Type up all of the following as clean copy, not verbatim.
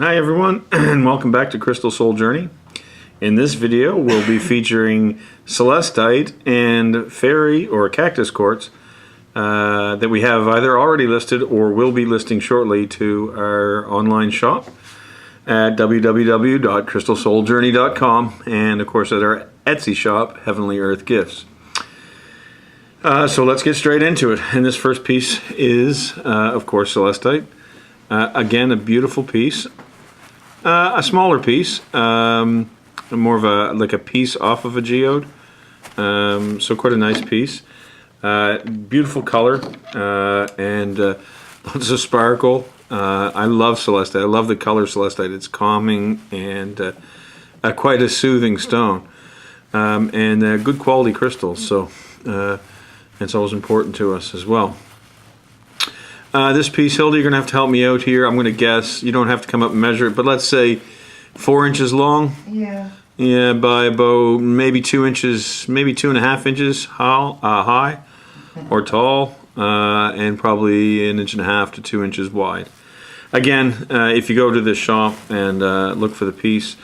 Hi everyone, and welcome back to Crystal Soul Journey. In this video we'll be featuring Celestite and fairy or cactus quartz that we have either already listed or will be listing shortly to our online shop at www.crystalsouljourney.com, and of course at our Etsy shop, Heavenly Earth Gifts. So let's get straight into it. And this first piece is of course Celestite. Again, a beautiful piece, a smaller piece, more of a piece off of a geode, so quite a nice piece. Beautiful color and lots of sparkle. I love Celestite. I love the color Celestite. It's calming and quite a soothing stone, and good quality crystals, so it's always important to us as well. This piece, Hilda, you're going to have to help me out here. I'm going to guess. You don't have to come up and measure it, but let's say 4 inches long. Yeah. Yeah, by about maybe 2 inches, maybe 2.5 inches high or tall, and probably 1.5 to 2 inches wide. Again, if you go to this shop and look for the piece,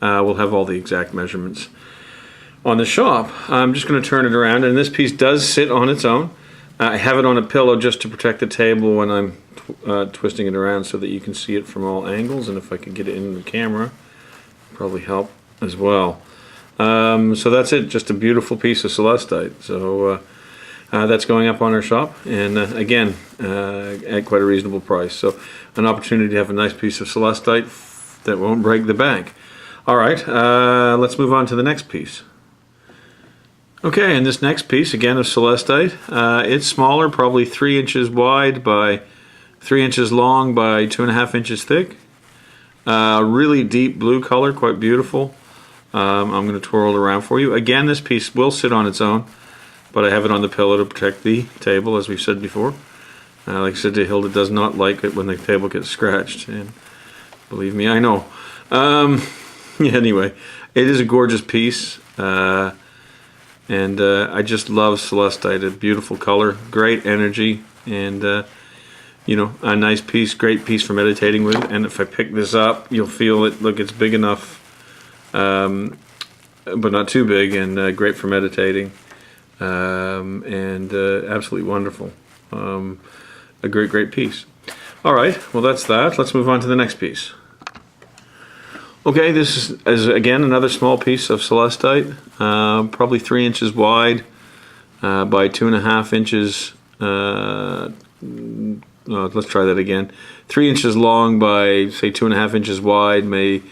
we'll have all the exact measurements on the shop. I'm just going to turn it around, and this piece does sit on its own. I have it on a pillow just to protect the table when I'm twisting it around so that you can see it from all angles, and if I could get it in the camera, probably help as well. So that's it, just a beautiful piece of Celestite. So that's going up on our shop, and again, at quite a reasonable price. So an opportunity to have a nice piece of Celestite that won't break the bank. Alright, let's move on to the next piece. Okay, and this next piece, again of Celestite, it's smaller, probably 3 inches wide by 3 inches long by 2.5 inches thick. Really deep blue color, quite beautiful. I'm going to twirl it around for you. Again, this piece will sit on its own, but I have it on the pillow to protect the table, as we've said before. Like I said to Hilda, does not like it when the table gets scratched, and believe me, I know. Anyway, it is a gorgeous piece. And I just love Celestite. A beautiful color, great energy, and you know, a nice piece, great piece for meditating with. And if I pick this up, you'll feel it. Look, it's big enough, but not too big, and great for meditating, and absolutely wonderful. A great piece. All right, well that's that. Let's move on to the next piece. Okay, this is again another small piece of Celestite, probably 3 inches wide by 2.5 inches. Let's try that again. 3 inches long by say 2.5 inches wide, maybe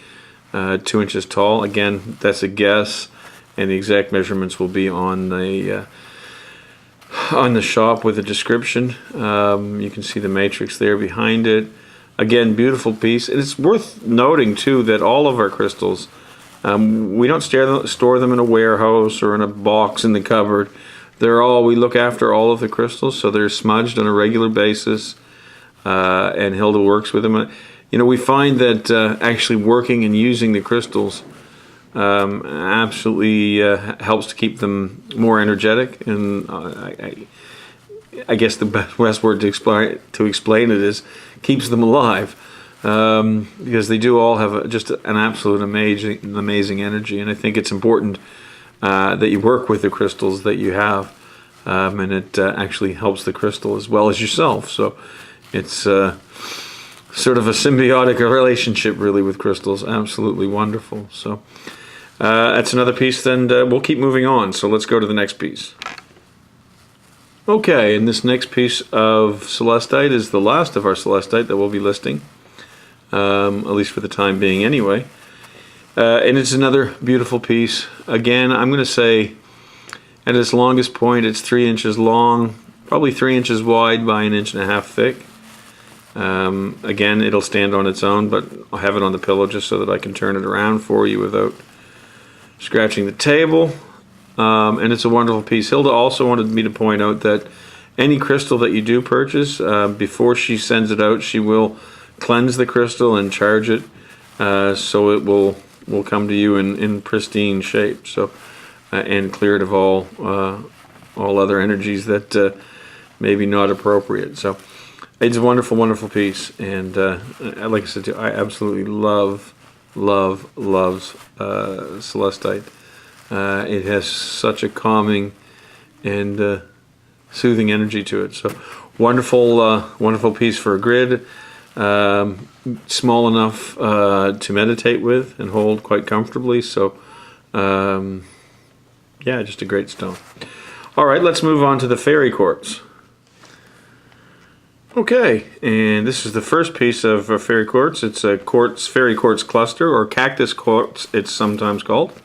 2 inches tall. Again, that's a guess, and the exact measurements will be on the shop with a description. You can see the matrix there behind it. Again, beautiful piece. And it's worth noting too that all of our crystals, we don't store them in a warehouse or in a box in the cupboard. We look after all of the crystals, so they're smudged on a regular basis, and Hilda works with them. You know, we find that actually working and using the crystals absolutely helps to keep them more energetic, and I guess the best word to explain it is keeps them alive, because they do all have just an absolute amazing energy, and I think it's important that you work with the crystals that you have, and it actually helps the crystal as well as yourself. So it's sort of a symbiotic relationship really with crystals. Absolutely wonderful. So that's another piece, then we'll keep moving on. So let's go to the next piece. Okay, and this next piece of Celestite is the last of our Celestite that we'll be listing, at least for the time being anyway. And it's another beautiful piece. Again, I'm going to say at its longest point it's 3 inches long, probably 3 inches wide by 1.5 inches thick. Again, it'll stand on its own, but I'll have it on the pillow just so that I can turn it around for you without scratching the table. And it's a wonderful piece. Hilda also wanted me to point out that any crystal that you do purchase, before she sends it out, she will cleanse the crystal and charge it, so it will come to you in pristine shape. So, and cleared of all other energies that may be not appropriate. So It's a wonderful, wonderful piece, and like I said, too, I absolutely love Celestite. It has such a calming and soothing energy to it. So wonderful, wonderful piece for a grid. Small enough to meditate with and hold quite comfortably. So yeah, just a great stone. All right, let's move on to the fairy quartz. Okay, and this is the first piece of fairy quartz. It's a fairy quartz cluster, or cactus quartz, it's sometimes called.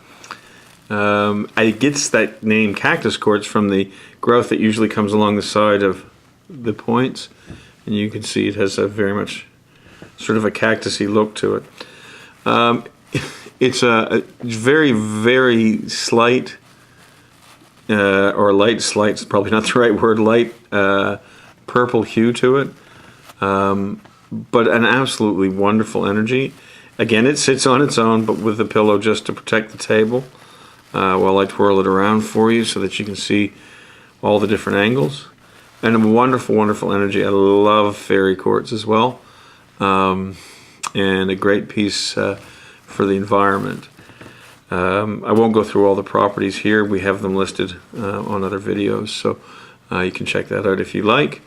It gets that name cactus quartz from the growth that usually comes along the side of the points, and you can see it has a very much sort of a cactusy look to it. It's a very, very slight, or light, slight's probably not the right word, light purple hue to it, but an absolutely wonderful energy. Again, it sits on its own, but with the pillow just to protect the table while I twirl it around for you so that you can see all the different angles. And a wonderful, wonderful energy. I love fairy quartz as well, and a great piece for the environment. I won't go through all the properties here. We have them listed on other videos, so you can check that out if you like.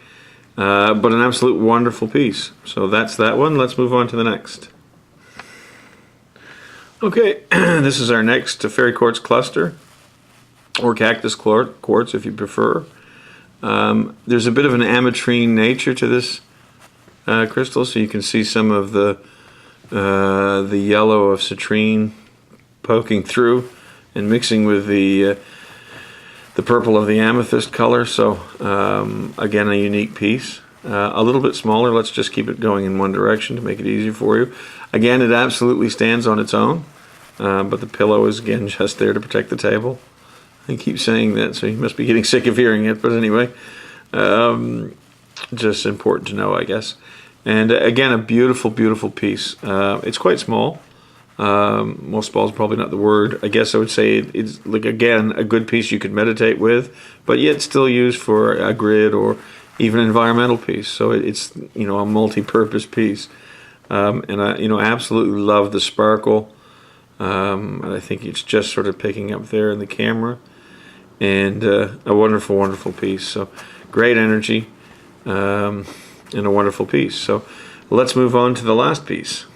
But an absolute wonderful piece. So that's that one. Let's move on to the next. Okay, this is our next fairy quartz cluster, or cactus quartz if you prefer. There's a bit of an ametrine nature to this crystal, so you can see some of the yellow of citrine poking through and mixing with the purple of the amethyst color. So again, a unique piece. A little bit smaller. Let's just keep it going in one direction to make it easier for you. Again, it absolutely stands on its own, but the pillow is again just there to protect the table. I keep saying that, so you must be getting sick of hearing it, but anyway, just important to know, I guess. And again, a beautiful, beautiful piece. It's quite small. Well, small is probably not the word. I guess I would say it's, like, again, a good piece you could meditate with, but yet still used for a grid or even an environmental piece. So it's, you know, a multi-purpose piece. And I, you know, absolutely love the sparkle. And I think it's just sort of picking up there in the camera. And a wonderful, wonderful piece. So great energy, and a wonderful piece. So let's move on to the last piece.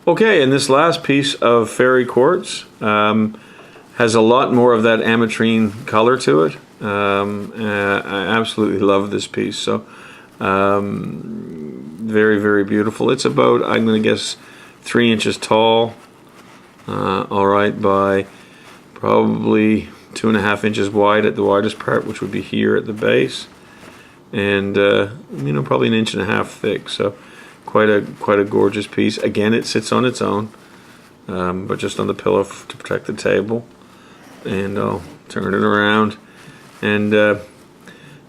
Okay, and this last piece of fairy quartz has a lot more of that ametrine color to it. I absolutely love this piece. So very, very beautiful. It's about, I'm going to guess, 3 inches tall. All right, by probably 2.5 inches wide at the widest part, which would be here at the base, and you know, probably 1.5 inches thick. So quite a gorgeous piece. Again, it sits on its own, but just on the pillow to protect the table. And I'll turn it around, and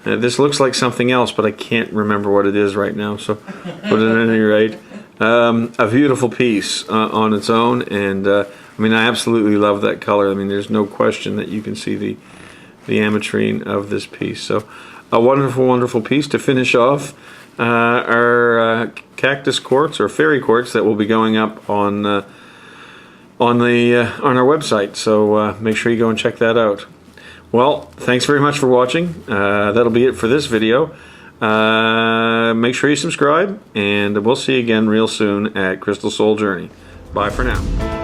this looks like something else, but I can't remember what it is right now. So, but at any rate, a beautiful piece on its own. And I mean, I absolutely love that color. I mean, there's no question that you can see the ametrine of this piece. So a wonderful, wonderful piece to finish off our cactus quartz, or fairy quartz, that will be going up on our website. So make sure you go and check that out. Well, thanks very much for watching. That'll be it for this video. Make sure you subscribe, and we'll see you again real soon at Crystal Soul Journey. Bye for now.